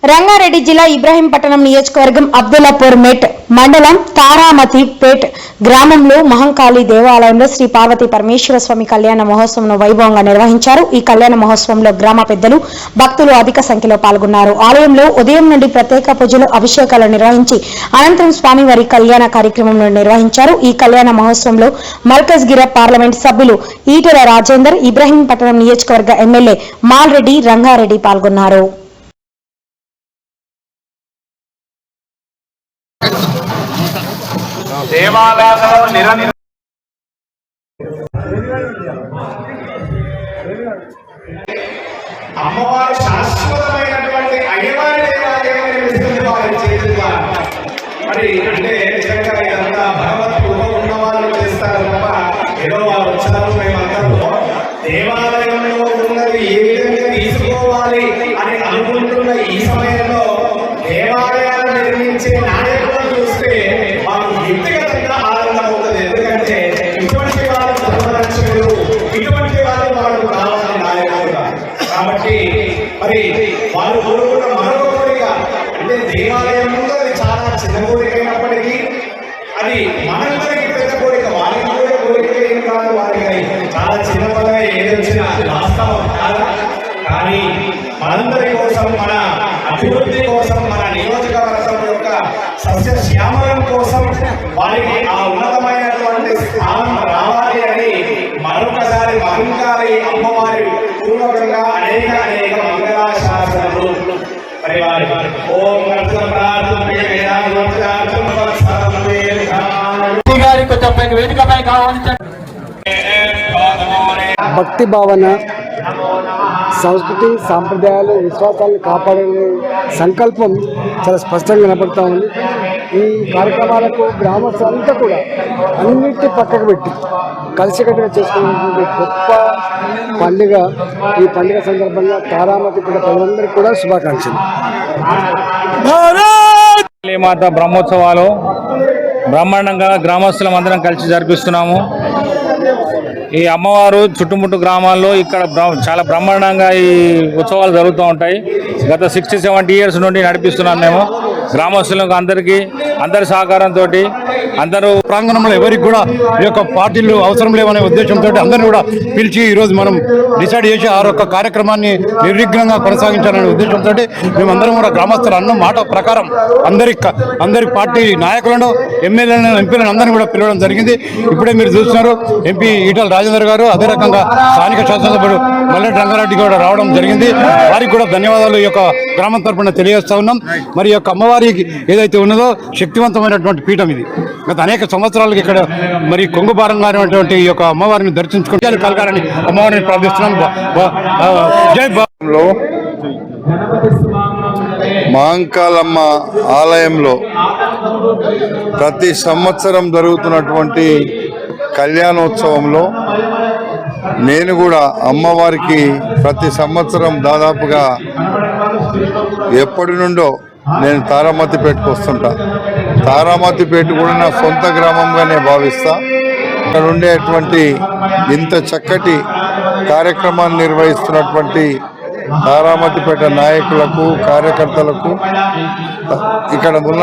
రంగారెడ్డి జిల్లా ఇబ్రహీంపట్నం నియోజకవర్గం అబ్దుల్లాపూర్ మెట్ మండలం తారామతిపేట్ గ్రామంలో మహంకాళి దేవాలయంలో శ్రీ పార్వతీ పరమేశ్వర స్వామి కళ్యాణ మహోత్సవం వైభవంగా నిర్వహించారు. ఈ కళ్యాణ మహోత్సవంలో గ్రామ పెద్దలు, భక్తులు అధిక సంఖ్యలో పాల్గొన్నారు. ఆలయంలో ఉదయం నుండి ప్రత్యేక పూజలు, అభిషేకాలు నిర్వహించి అనంతరం స్వామివారి కళ్యాణ కార్యక్రమంలో నిర్వహించారు. ఈ కళ్యాణ మహోత్సవంలో మల్కజ్గిర పార్లమెంట్ సభ్యులు ఈటెల రాజేందర్, ఇబ్రహీంపట్నం నియోజకవర్గ ఎమ్మెల్యే మాల్రెడ్డి రంగారెడ్డి పాల్గొన్నారు. దేవాలయంలో నిరంతరం అమ్మవారు శాశ్వతమైనటువంటి అయ్యవారి మరి అంటే నిజంగా ఇదంతా భగవత్ కృప ఉన్న వాళ్ళు చేస్తారు తప్ప ఏదో వారు వచ్చారు మేమందరూ దేవాలయంలో ఉన్నది ఏ విధంగా తీసుకోవాలి అని అనుకుంటున్న ఈ సమయంలో దేవాలయాలు నిర్మించే నాయకులను చూస్తే మాకు వ్యక్తిగతంగా ఆనందం అవుతుంది. ఎందుకంటే ఇటువంటి వాళ్ళు ధర్మరక్షకులు, ఇటువంటి వాళ్ళు మనకు కావాలి నాయకులుగా. కాబట్టి మరి వారు కోరుకున్న మరొక కోరిక అంటే దేవాలయం ముందు అది చాలా చిన్న కోరిక అయినప్పటికీ అది మనందరికీ పెద్ద కోరిక, వారికి కూడా కోరిక ఏం కాదు, వారికి చాలా చిన్న పదవి ఏది వచ్చినా వాస్తవం కాదా. కానీ మనందరి కోసం, మన అభివృద్ధి కోసం, మన నియోజకవర్గం యొక్క సస్యశ్యామలం కోసం వారికి ఆ ఉన్నతమైనటువంటి స్థానం రావాలి అని మరొకసారి మహంకాళి అమ్మవారి పూర్వకంగా అనేక మంగళాశాసనలు మరి వారి ఓం వేదికపై కావాలి. భక్తి భావన, సంస్కృతి, సాంప్రదాయాలు, విశ్వాసాలను కాపాడే సంకల్పం చాలా స్పష్టంగా కనపడుతూ ఉంది. ఈ కార్యక్రమాలకు గ్రామస్తులంతా కూడా అన్నింటి పక్కకు పెట్టి కలిసికట్టుగా చేసుకునేటువంటి గొప్ప పండుగ. ఈ పండుగ సందర్భంగా తారామతిపేట ప్రజలందరికీ కూడా శుభాకాంక్షలు. మాత బ్రహ్మోత్సవాలు బ్రహ్మాండంగా గ్రామస్తులం అందరం కలిసి జరిపిస్తున్నాము. ఈ అమ్మవారు చుట్టుముట్టు గ్రామాల్లో ఇక్కడ చాలా బ్రహ్మాండంగా ఈ ఉత్సవాలు జరుగుతూ ఉంటాయి. గత 60-70 ఇయర్స్ నుండి నడిపిస్తున్నాం మేము. గ్రామస్తులకు అందరి సహకారంతో అందరూ ప్రాంగణంలో ఎవరికి కూడా ఈ యొక్క పార్టీలు అవసరం లేవనే ఉద్దేశంతో అందరినీ కూడా పిలిచి ఈరోజు మనం డిసైడ్ చేసి ఆ యొక్క కార్యక్రమాన్ని నిర్విఘ్నంగా కొనసాగించాలనే ఉద్దేశంతో మేమందరం కూడా గ్రామస్తులు అన్న మాట ప్రకారం అందరి పార్టీ నాయకులను, ఎమ్మెల్యేలను, ఎంపీలను అందరినీ కూడా పిలవడం జరిగింది. ఇప్పుడే మీరు చూస్తున్నారు ఎంపీ ఈటెల రాజేందర్ గారు, అదే రకంగా స్థానిక శాసనసభ్యుడు మల్లెడ్డి రంగారెడ్డి కూడా రావడం జరిగింది. వారికి కూడా ధన్యవాదాలు ఈ యొక్క గ్రామం తరఫున తెలియజేస్తా ఉన్నాం. మరి యొక్క అమ్మవారికి ఏదైతే ఉన్నదో శక్తివంతమైనటువంటి పీఠం ఇది. గత అనేక సంవత్సరాలకి ఇక్కడ మరి కొంగుబారంగా అనేటువంటి ఈ యొక్క అమ్మవారిని దర్శించుకుంటే కలగాలని అమ్మవారిని ప్రార్థిస్తున్నాం. జై బాలో మహంకాళమ్మ ఆలయంలో ప్రతి సంవత్సరం జరుగుతున్నటువంటి కళ్యాణోత్సవంలో నేను కూడా అమ్మవారికి ప్రతి సంవత్సరం దాదాపుగా ఎప్పటి నుండో నేను తారామతిపేటకు వస్తుంటా. తారామతిపేట కూడా నా సొంత గ్రామంగానే భావిస్తా. ఇక్కడ ఉండేటువంటి ఇంత చక్కటి కార్యక్రమాన్ని నిర్వహిస్తున్నటువంటి తారామతిపేట నాయకులకు, కార్యకర్తలకు, ఇక్కడ ఉన్న